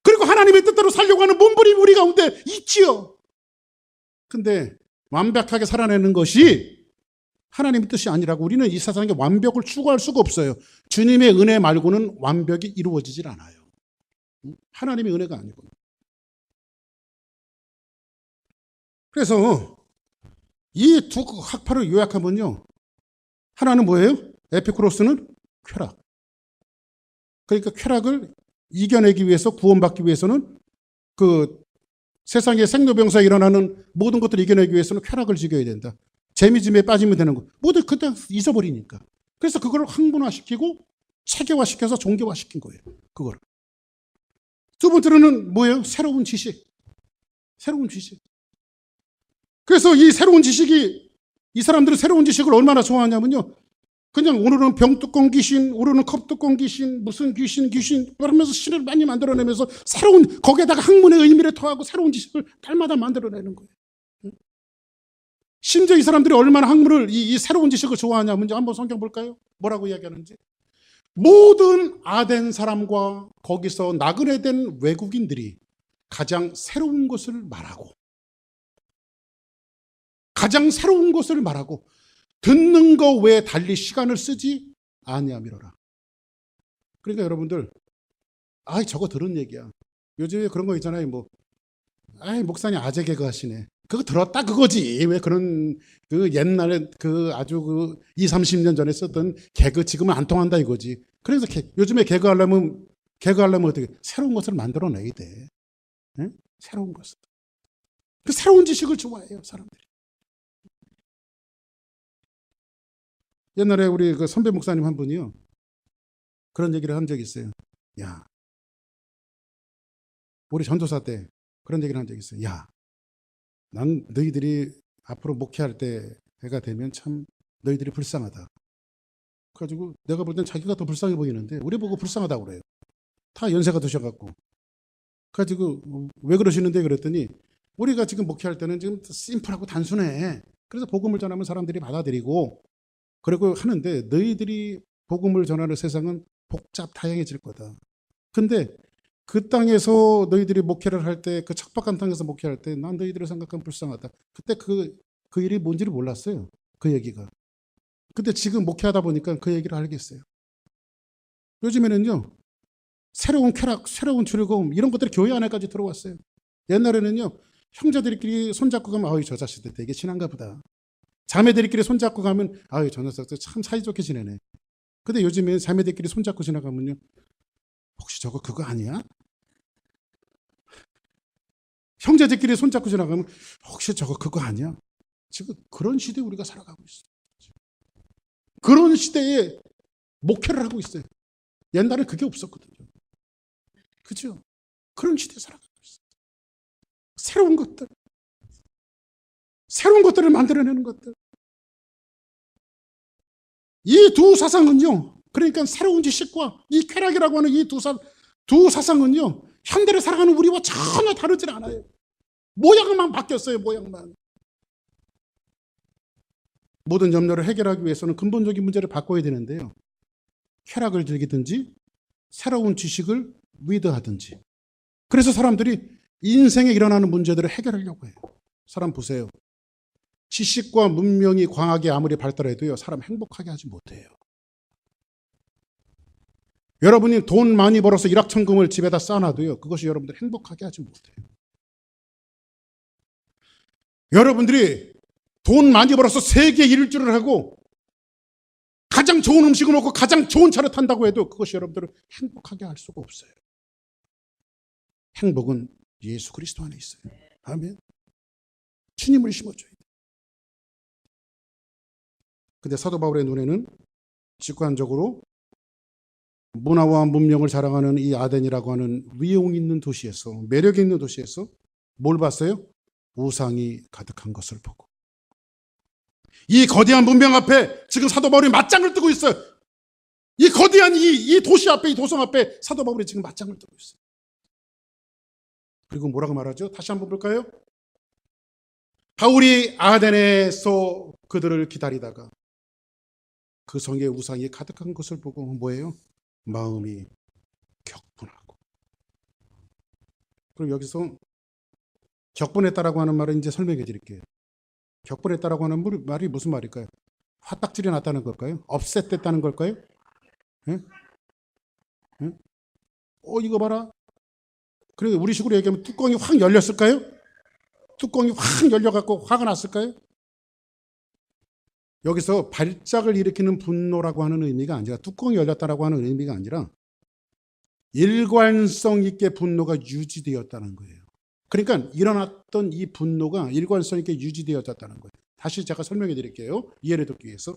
그리고 하나님의 뜻대로 살려고 하는 몸부림 우리 가운데 있지요. 근데 완벽하게 살아내는 것이 하나님의 뜻이 아니라고, 우리는 이 세상에 완벽을 추구할 수가 없어요. 주님의 은혜 말고는 완벽이 이루어지질 않아요. 하나님의 은혜가 아니고. 그래서 이 두 학파를 요약하면요, 하나는 뭐예요? 에피쿠로스는 쾌락. 그러니까 쾌락을 이겨내기 위해서, 구원받기 위해서는, 그 세상의 생로병사에 일어나는 모든 것들을 이겨내기 위해서는 쾌락을 즐겨야 된다. 재미짐에 빠지면 되는 거. 모두 그때 잊어버리니까. 그래서 그걸 학문화시키고 체계화시켜서 종교화시킨 거예요. 그걸. 두 번째로는 뭐예요? 새로운 지식. 새로운 지식. 그래서 이 새로운 지식이, 이 사람들은 새로운 지식을 얼마나 좋아하냐면요, 그냥 오늘은 병뚜껑 귀신, 오늘은 컵뚜껑 귀신, 무슨 귀신 그러면서 신을 많이 만들어내면서 새로운, 거기에다가 학문의 의미를 더하고 새로운 지식을 달마다 만들어내는 거예요. 심지어 이 사람들이 얼마나 학문을, 이 새로운 지식을 좋아하냐면, 한번 성경 볼까요? 뭐라고 이야기하는지. 모든 아덴 사람과 거기서 나그네 된 외국인들이 가장 새로운 것을 말하고, 가장 새로운 것을 말하고 듣는 거 외에 달리 시간을 쓰지 아니하미로라. 그러니까 여러분들, 저거 들은 얘기야. 요즘에 그런 거 있잖아요. 뭐, 목사님 아재 개그 하시네. 그거 들었다 그거지. 왜 그런, 그 옛날에 그 아주 그 20, 30년 전에 썼던 개그 지금은 안 통한다 이거지. 그래서 요즘에 개그 하려면 어떻게, 새로운 것을 만들어내야 돼. 네? 새로운 것을. 그 새로운 지식을 좋아해요, 사람들이. 옛날에 우리 그 선배 목사님 한 분이요, 그런 얘기를 한 적이 있어요. 야, 우리 전도사 때 그런 얘기를 한 적이 있어요. 야, 난 너희들이 앞으로 목회할 때가 되면 참 너희들이 불쌍하다. 그래가지고 내가 볼 땐 자기가 더 불쌍해 보이는데 우리 보고 불쌍하다고 그래요. 다 연세가 드셔갖고. 그래가지고 왜 그러시는데 그랬더니, 우리가 지금 목회할 때는 지금 심플하고 단순해. 그래서 복음을 전하면 사람들이 받아들이고 그리고 하는데, 너희들이 복음을 전하는 세상은 복잡 다양해질 거다. 근데 그 땅에서 너희들이 목회를 할 때, 그 척박한 땅에서 목회할 때 난 너희들을 생각하면 불쌍하다. 그때 그 일이 뭔지를 몰랐어요. 그 얘기가. 근데 지금 목회하다 보니까 그 얘기를 알겠어요. 요즘에는요, 새로운 쾌락, 새로운 즐거움, 이런 것들이 교회 안에까지 들어왔어요. 옛날에는요, 형제들끼리 손잡고 가면 저 자식들 되게 친한가 보다. 자매들끼리 손잡고 가면 저 녀석들 참 사이좋게 지내네. 근데 요즘엔 자매들끼리 손잡고 지나가면요, 혹시 저거 그거 아니야? 형제들끼리 손잡고 지나가면 혹시 저거 그거 아니야? 지금 그런 시대에 우리가 살아가고 있어요. 그런 시대에 목회를 하고 있어요. 옛날에 그게 없었거든요. 그죠? 그런 시대에 살아가고 있어요. 새로운 것들을 만들어내는 것들. 이 두 사상은요, 그러니까 새로운 지식과 이 쾌락이라고 하는 이 두 사상은요, 현대를 살아가는 우리와 전혀 다르질 않아요. 모양만 바뀌었어요, 모양만. 모든 염려를 해결하기 위해서는 근본적인 문제를 바꿔야 되는데요. 쾌락을 즐기든지 새로운 지식을 위드하든지. 그래서 사람들이 인생에 일어나는 문제들을 해결하려고 해요. 사람 보세요. 지식과 문명이 광하게 아무리 발달해도요, 사람 행복하게 하지 못해요. 여러분이 돈 많이 벌어서 일확천금을 집에다 쌓아놔도요, 그것이 여러분들 행복하게 하지 못해요. 여러분들이 돈 많이 벌어서 세계 일주를 하고 가장 좋은 음식을 먹고 가장 좋은 차를 탄다고 해도 그것이 여러분들을 행복하게 할 수가 없어요. 행복은 예수 그리스도 안에 있어요. 아멘. 주님을 심어줘야 돼요. 근데 사도 바울의 눈에는 직관적으로 문화와 문명을 자랑하는 이 아덴이라고 하는 위용 있는 도시에서, 매력 있는 도시에서 뭘 봤어요? 우상이 가득한 것을 보고. 이 거대한 문명 앞에 지금 사도 바울이 맞짱을 뜨고 있어요. 이 거대한 이 도시 앞에, 이 도성 앞에 사도 바울이 지금 맞짱을 뜨고 있어요. 그리고 뭐라고 말하죠? 다시 한번 볼까요? 바울이 아덴에서 그들을 기다리다가 그 성에 우상이 가득한 것을 보고 뭐예요? 마음이 격분하고. 그럼 여기서 격분했다라고 하는 말은 이제 설명해 드릴게요. 격분했다라고 하는 말이 무슨 말일까요? 화딱질이 났다는 걸까요? 업셋됐다는 걸까요? 예? 예? 이거 봐라. 그리고 우리 식으로 얘기하면 뚜껑이 확 열렸을까요? 뚜껑이 확 열려갖고 화가 났을까요? 여기서 발작을 일으키는 분노라고 하는 의미가 아니라, 뚜껑이 열렸다라고 하는 의미가 아니라 일관성 있게 분노가 유지되었다는 거예요. 그러니까 일어났던 이 분노가 일관성 있게 유지되어졌다는 거예요. 다시 제가 설명해 드릴게요. 이해를 돕기 위해서.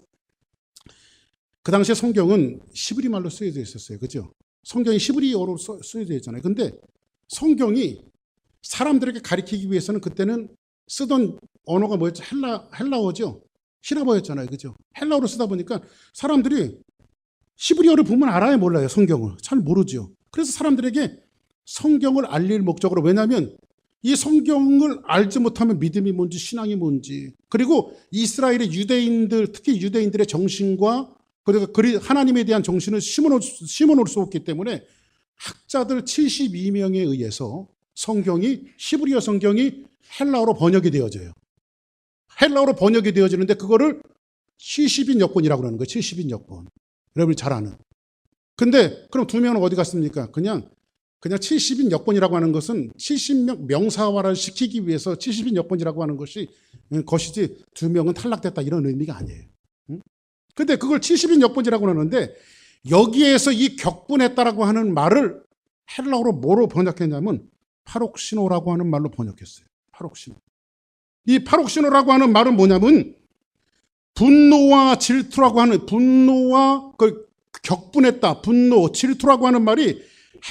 그 당시에 성경은 히브리 말로 쓰여져 있었어요. 그죠? 성경이 히브리어로 쓰여져 있잖아요. 근데 성경이 사람들에게 가리키기 위해서는 그때는 쓰던 언어가 뭐였죠? 헬라어죠. 히라버였잖아요. 그죠? 헬라어로 쓰다 보니까 사람들이 히브리어를 보면 알아야 몰라요. 성경을. 잘 모르죠. 그래서 사람들에게 성경을 알릴 목적으로, 왜냐하면 이 성경을 알지 못하면 믿음이 뭔지 신앙이 뭔지, 그리고 이스라엘의 유대인들, 특히 유대인들의 정신과 그리고 하나님에 대한 정신을 심어놓을 수 없기 때문에 학자들 72명에 의해서 히브리어 성경이 헬라어로 번역이 되어져요. 헬라어로 번역이 되어지는데 그거를 70인 역본이라고 하는 거예요. 70인 역본. 여러분이 잘 아는. 근데 그럼 두 명은 어디 갔습니까? 그냥 70인 역본이라고 하는 것은 70명 명사화를 시키기 위해서 70인 역본이라고 하는 것이지 두 명은 탈락됐다 이런 의미가 아니에요. 근데 그걸 70인 역본이라고 하는데 여기에서 이 격분했다라고 하는 말을 헬라어로 뭐로 번역했냐면 파록시노라고 하는 말로 번역했어요. 파록시노. 이 파록시노라고 하는 말은 뭐냐면 분노와 질투라고 하는, 분노와 격분했다, 분노, 질투라고 하는 말이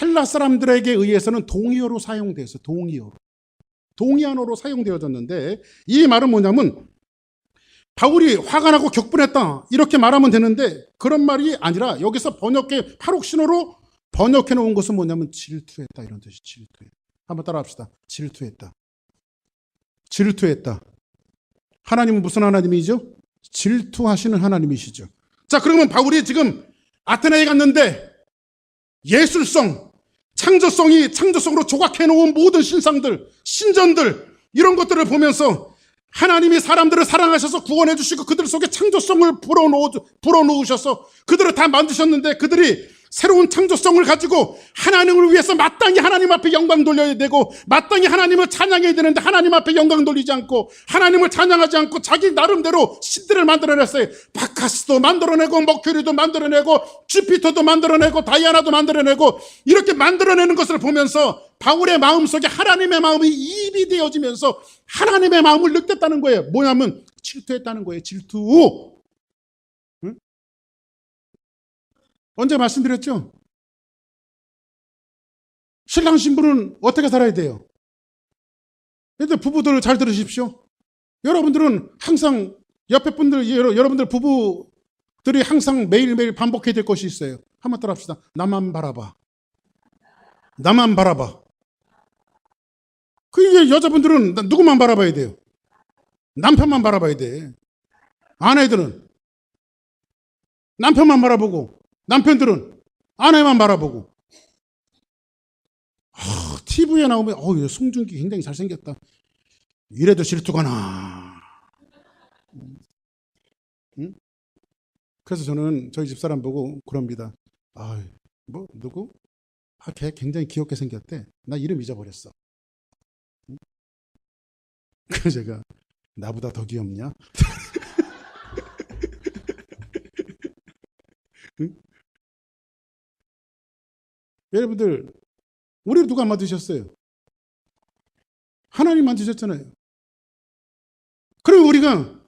헬라 사람들에게 의해서는 동의어로 사용돼서 동의어로 사용되어졌는데, 이 말은 뭐냐면 바울이 화가 나고 격분했다 이렇게 말하면 되는데 그런 말이 아니라 여기서 파록시노로 번역해 놓은 것은 뭐냐면 질투했다 이런 뜻이. 질투했다. 한번 따라합시다. 질투했다. 하나님은 무슨 하나님이죠? 질투하시는 하나님이시죠. 자, 그러면 바울이 지금 아테네에 갔는데 예술성, 창조성으로 조각해 놓은 모든 신상들, 신전들, 이런 것들을 보면서 하나님이 사람들을 사랑하셔서 구원해 주시고 그들 속에 창조성을 불어넣으셔서 그들을 다 만드셨는데 그들이 새로운 창조성을 가지고 하나님을 위해서 마땅히 하나님 앞에 영광 돌려야 되고 마땅히 하나님을 찬양해야 되는데 하나님 앞에 영광 돌리지 않고 하나님을 찬양하지 않고 자기 나름대로 신들을 만들어냈어요. 바카스도 만들어내고 머큐리도 만들어내고 주피터도 만들어내고 다이아나도 만들어내고 이렇게 만들어내는 것을 보면서 바울의 마음속에 하나님의 마음이 이입이 되어지면서 하나님의 마음을 느꼈다는 거예요. 뭐냐면 질투했다는 거예요. 질투. 응? 언제 말씀드렸죠? 신랑 신부는 어떻게 살아야 돼요? 근데 부부들 잘 들으십시오. 여러분들은 항상 옆에 분들, 여러분들 부부들이 항상 매일매일 반복해야 될 것이 있어요. 한번 따라 합시다. 나만 바라봐. 나만 바라봐. 그 여자분들은 누구만 바라봐야 돼요? 남편만 바라봐야 돼. 아내들은 남편만 바라보고 남편들은 아내만 바라보고. TV에 나오면 송중기 굉장히 잘생겼다. 이래도 질투가 나. 응? 그래서 저는 저희 집사람 보고 그럽니다. 누구? 걔 굉장히 귀엽게 생겼대. 나 이름 잊어버렸어. 응? 그래서 제가 나보다 더 귀엽냐? 응? 여러분들 우리를 누가 만드셨어요? 하나님 만드셨잖아요. 그럼 우리가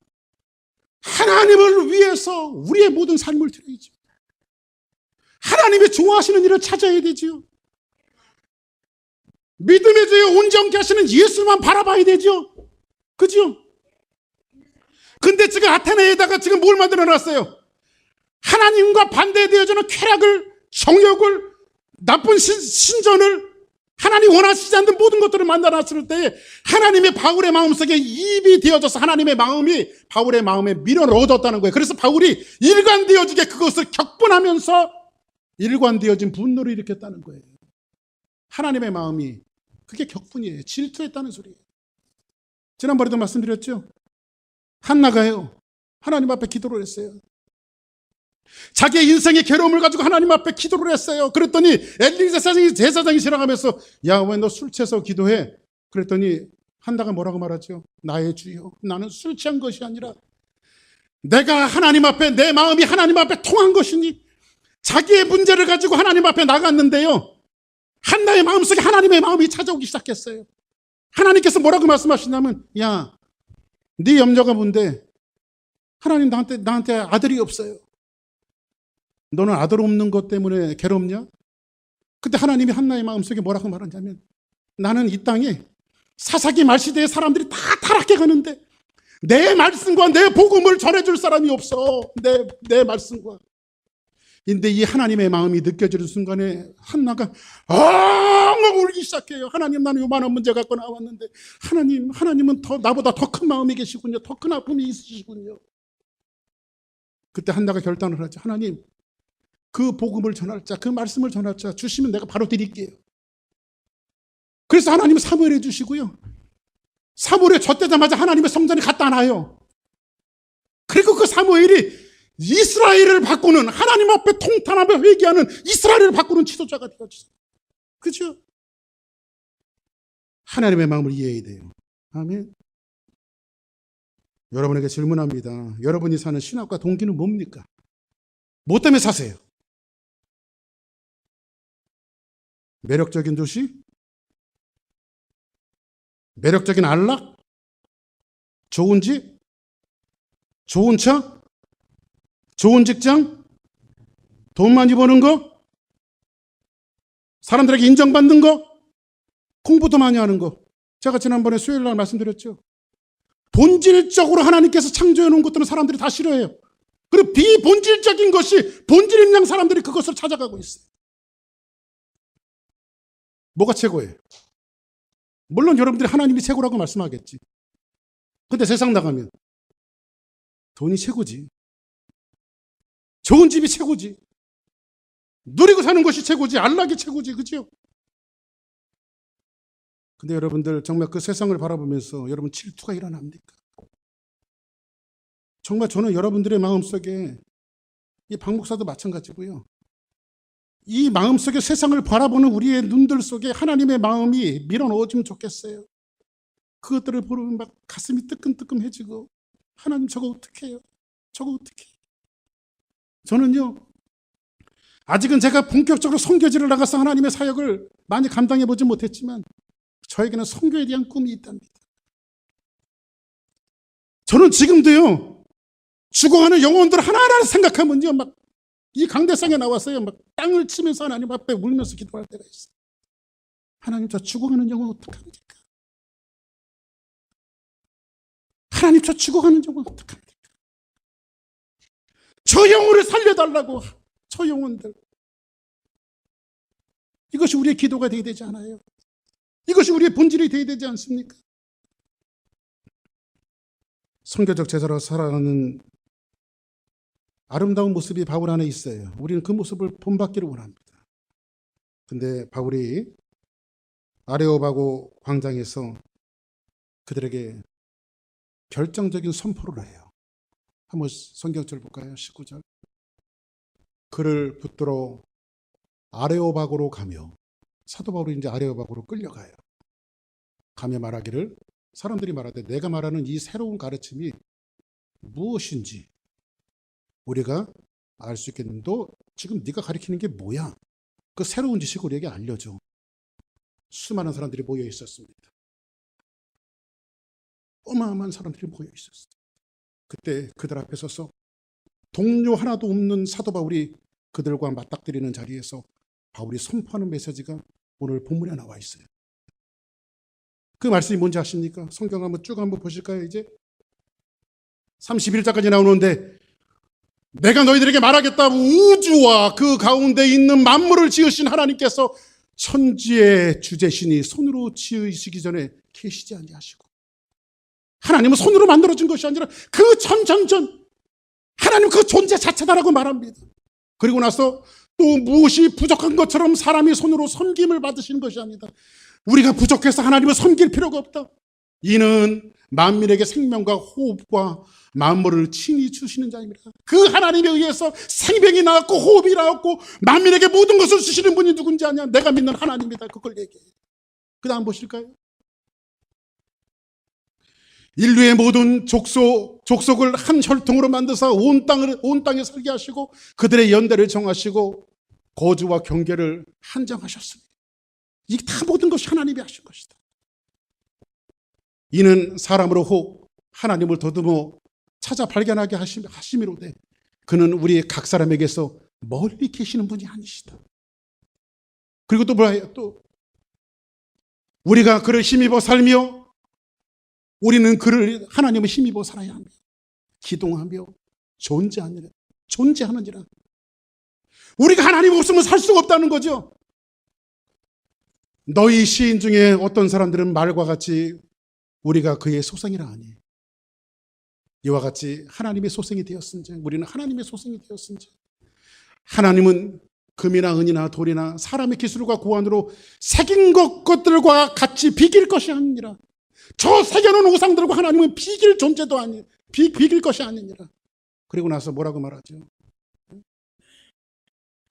하나님을 위해서 우리의 모든 삶을 드려야죠. 하나님이 좋아하시는 일을 찾아야 되죠. 믿음의 주에 온전케 하시는 예수만 바라봐야 되죠. 그죠? 근데 지금 아테네에다가 지금 뭘 만들어 놨어요? 하나님과 반대되어지는 쾌락을, 정욕을, 나쁜 신전을, 하나님 원하시지 않는 모든 것들을 만들어놨을 때 하나님의 바울의 마음속에 입이 되어져서 하나님의 마음이 바울의 마음에 밀어 넣어졌다는 거예요. 그래서 바울이 일관되어지게 그것을 격분하면서 일관되어진 분노를 일으켰다는 거예요. 하나님의 마음이 그게 격분이에요. 질투했다는 소리예요. 지난번에도 말씀드렸죠. 한나가요. 하나님 앞에 기도를 했어요. 자기의 인생의 괴로움을 가지고 하나님 앞에 기도를 했어요. 그랬더니 엘리 제사장이 지나가면서 야, 왜 너 술 취해서 기도해? 그랬더니 한나가 뭐라고 말하죠? 나의 주여, 나는 술 취한 것이 아니라 내가 하나님 앞에 내 마음이 하나님 앞에 통한 것이니 자기의 문제를 가지고 하나님 앞에 나갔는데요. 한나의 마음속에 하나님의 마음이 찾아오기 시작했어요. 하나님께서 뭐라고 말씀하시냐면 야, 네 염려가 뭔데? 하나님 나한테 아들이 없어요. 너는 아들 없는 것 때문에 괴롭냐? 그때 하나님이 한나의 마음속에 뭐라고 말하냐면 나는 이 땅에 사사기 말시대의 사람들이 다 타락해 가는데 내 말씀과 내 복음을 전해줄 사람이 없어. 내 말씀과. 근데 이 하나님의 마음이 느껴지는 순간에 한나가 막 울기 시작해요. 하나님, 나는 요만한 문제 갖고 나왔는데 하나님은 나보다 더 큰 마음이 계시군요. 더 큰 아픔이 있으시군요. 그때 한나가 결단을 하죠. 하나님, 그 복음을 전할 자, 그 말씀을 전할 자 주시면 내가 바로 드릴게요. 그래서 하나님은 사무엘해 주시고요. 사무엘에 젖되자마자 하나님의 성전에 갖다 놔요. 그리고 그 사무엘이 이스라엘을 바꾸는, 하나님 앞에 통탄하며 회개하는 이스라엘을 바꾸는 지도자가 되어지죠. 그죠? 하나님의 마음을 이해해야 돼요. 아멘. 여러분에게 질문합니다. 여러분이 사는 신학과 동기는 뭡니까? 뭐 때문에 사세요? 매력적인 도시? 매력적인 안락? 좋은 집? 좋은 차? 좋은 직장? 돈 많이 버는 거? 사람들에게 인정받는 거? 공부도 많이 하는 거? 제가 지난번에 수요일 날 말씀드렸죠. 본질적으로 하나님께서 창조해 놓은 것들은 사람들이 다 싫어해요. 그리고 비본질적인 것이 본질인 양 사람들이 그것을 찾아가고 있어요. 뭐가 최고예요? 물론 여러분들이 하나님이 최고라고 말씀하겠지. 근데 세상 나가면 돈이 최고지. 좋은 집이 최고지. 누리고 사는 것이 최고지. 안락이 최고지. 그죠? 근데 여러분들 정말 그 세상을 바라보면서 여러분 질투가 일어납니까? 정말 저는 여러분들의 마음속에 이 박 목사도 마찬가지고요. 이 마음속에 세상을 바라보는 우리의 눈들 속에 하나님의 마음이 밀어넣어주면 좋겠어요. 그것들을 보면 막 가슴이 뜨끔뜨끔해지고, 하나님 저거 어떻게 해요? 저거 어떻게 해요? 저는요, 아직은 제가 본격적으로 선교지를 나가서 하나님의 사역을 많이 감당해 보지 못했지만 저에게는 선교에 대한 꿈이 있답니다. 저는 지금도요, 죽어가는 영혼들 하나하나 생각하면요, 막 이 강대상에 나와서요, 막 땅을 치면서 하나님 앞에 울면서 기도할 때가 있어요. 하나님, 저 죽어가는 영혼 어떡합니까? 하나님, 저 죽어가는 영혼 어떡합니까? 저 영혼을 살려달라고, 저 영혼들. 이것이 우리의 기도가 되어야 되지 않아요? 이것이 우리의 본질이 되어야 되지 않습니까? 선교적 제자로 살아가는 아름다운 모습이 바울 안에 있어요. 우리는 그 모습을 본받기를 원합니다. 근데 바울이 아레오바고 광장에서 그들에게 결정적인 선포를 해요. 한번 성경절 볼까요? 19절. 그를 붙들어 아레오바고로 가며, 사도 바울이 이제 아레오바고로 끌려가요. 가며 말하기를, 사람들이 말하되 내가 말하는 이 새로운 가르침이 무엇인지 우리가 알 수 있겠는데, 너 지금 네가 가르치는 게 뭐야? 그 새로운 지식을 우리에게 알려줘. 수많은 사람들이 모여 있었습니다. 어마어마한 사람들이 모여 있었어요. 그때 그들 앞에 서서 동료 하나도 없는 사도 바울이 그들과 맞닥뜨리는 자리에서 바울이 선포하는 메시지가 오늘 본문에 나와 있어요. 그 말씀이 뭔지 아십니까? 성경 한번 쭉 한번 보실까요? 이제 31절까지 나오는데, 내가 너희들에게 말하겠다. 우주와 그 가운데 있는 만물을 지으신 하나님께서 천지의 주제신이 손으로 지으시기 전에 계시지 아니하시고, 하나님은 손으로 만들어진 것이 아니라 그 전전전 하나님 그 존재 자체다라고 말합니다. 그리고 나서 또 무엇이 부족한 것처럼 사람이 손으로 섬김을 받으시는 것이 아니다. 우리가 부족해서 하나님을 섬길 필요가 없다. 이는 만민에게 생명과 호흡과 만물을 친히 주시는 자입니다. 그 하나님에 의해서 생명이 나왔고 호흡이 나왔고 만민에게 모든 것을 주시는 분이 누군지 아냐? 내가 믿는 하나님이다. 그걸 얘기해요. 그 다음 보실까요? 인류의 모든 족속을 한 혈통으로 만드사 온 땅에 살게 하시고 그들의 연대를 정하시고 거주와 경계를 한정하셨습니다. 이게 다 모든 것이 하나님이 하신 것이다. 이는 사람으로 혹 하나님을 더듬어 찾아 발견하게 하심이로되 그는 우리 각 사람에게서 멀리 계시는 분이 아니시다. 그리고 또 뭐예요? 또 우리가 그를 힘입어 살며, 우리는 그를 하나님을 힘입어 살아야 하며 기동하며 존재하느니라. 우리가 하나님 없으면 살 수가 없다는 거죠. 너희 시인 중에 어떤 사람들은 말과 같이 우리가 그의 소생이라 하니, 이와 같이 하나님의 소생이 되었은지, 우리는 하나님의 소생이 되었은지, 하나님은 금이나 은이나 돌이나 사람의 기술과 고안으로 새긴 것들과 같이 비길 것이 아니니라. 저 새겨놓은 우상들과 하나님은 비길 존재도 아니, 비길 것이 아니니라. 그리고 나서 뭐라고 말하죠?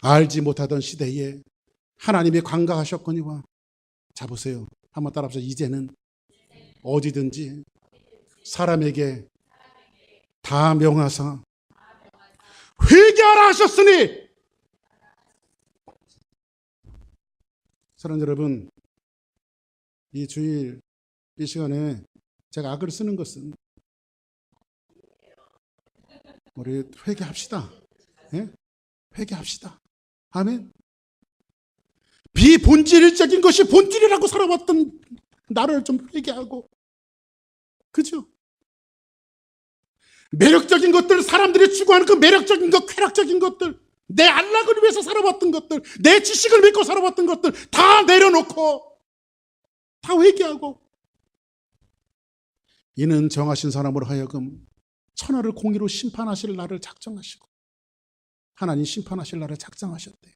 알지 못하던 시대에 하나님이 관가하셨거니와, 자 보세요. 한번 따라합시다. 이제는 어디든지 사람에게 다 명하사 회개하라 하셨으니. 사랑하는 여러분, 이 주일 이 시간에 제가 악을 쓰는 것은 우리 회개합시다. 예? 회개합시다. 아멘. 비본질적인 것이 본질이라고 살아왔던 나를 좀 회개하고, 그죠? 매력적인 것들, 사람들이 추구하는 그 매력적인 것, 쾌락적인 것들, 내 안락을 위해서 살아왔던 것들, 내 지식을 믿고 살아왔던 것들 다 내려놓고 다 회개하고, 이는 정하신 사람으로 하여금 천하를 공의로 심판하실 날을 작정하시고, 하나님 심판하실 날을 작정하셨대요.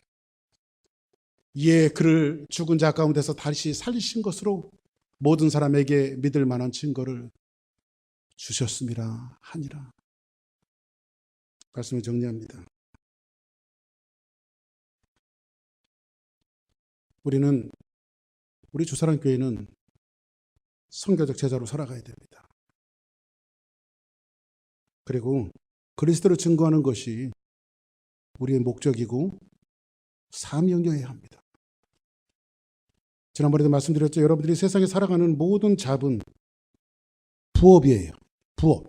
이에 그를 죽은 자 가운데서 다시 살리신 것으로 모든 사람에게 믿을 만한 증거를 주셨음이라 하니라. 말씀을 정리합니다. 우리 주사랑교회는 선교적 제자로 살아가야 됩니다. 그리고 그리스도를 증거하는 것이 우리의 목적이고 사명이어야 합니다. 지난번에도 말씀드렸죠. 여러분들이 세상에 살아가는 모든 잡은 부업이에요. 부업.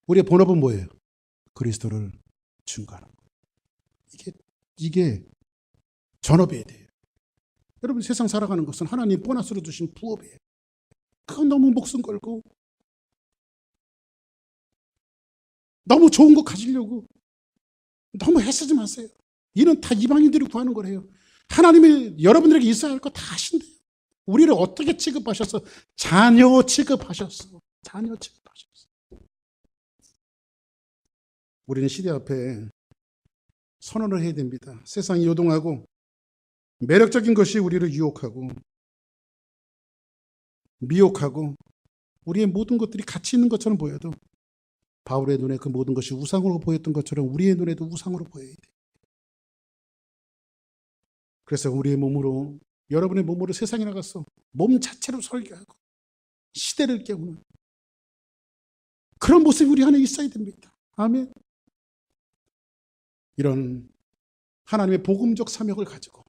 우리의 본업은 뭐예요? 그리스도를 증거하는 거예요. 이게 전업이어야 돼요. 여러분 세상 살아가는 것은 하나님 보너스로 주신 부업이에요. 그건 너무 목숨 걸고 너무 좋은 거 가지려고 너무 애쓰지 마세요. 이는 다 이방인들이 구하는 거래요. 하나님이 여러분들에게 있어야 할 거 다 하신대요. 우리를 어떻게 취급하셨어? 자녀 취급하셨어. 자녀 취급하셨어. 우리는 시대 앞에 선언을 해야 됩니다. 세상이 요동하고 매력적인 것이 우리를 유혹하고 미혹하고 우리의 모든 것들이 가치 있는 것처럼 보여도 바울의 눈에 그 모든 것이 우상으로 보였던 것처럼 우리의 눈에도 우상으로 보여야 돼. 그래서 우리의 몸으로, 여러분의 몸으로 세상에 나가서 몸 자체로 설교하고 시대를 깨우는 그런 모습이 우리 안에 있어야 됩니다. 아멘. 이런 하나님의 복음적 사명을 가지고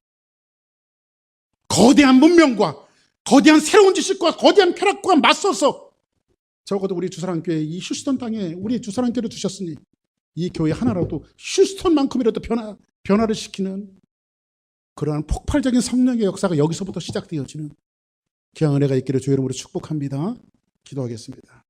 거대한 문명과 거대한 새로운 지식과 거대한 쾌락과 맞서서 적어도 우리 주사랑교회 이 휴스턴 땅에 우리 주사랑교회를 주셨으니 이 교회 하나라도 휴스턴만큼이라도 변화를 시키는 그러한 폭발적인 성령의 역사가 여기서부터 시작되어지는 귀한 은혜가 있기를 주의 이름으로 축복합니다. 기도하겠습니다.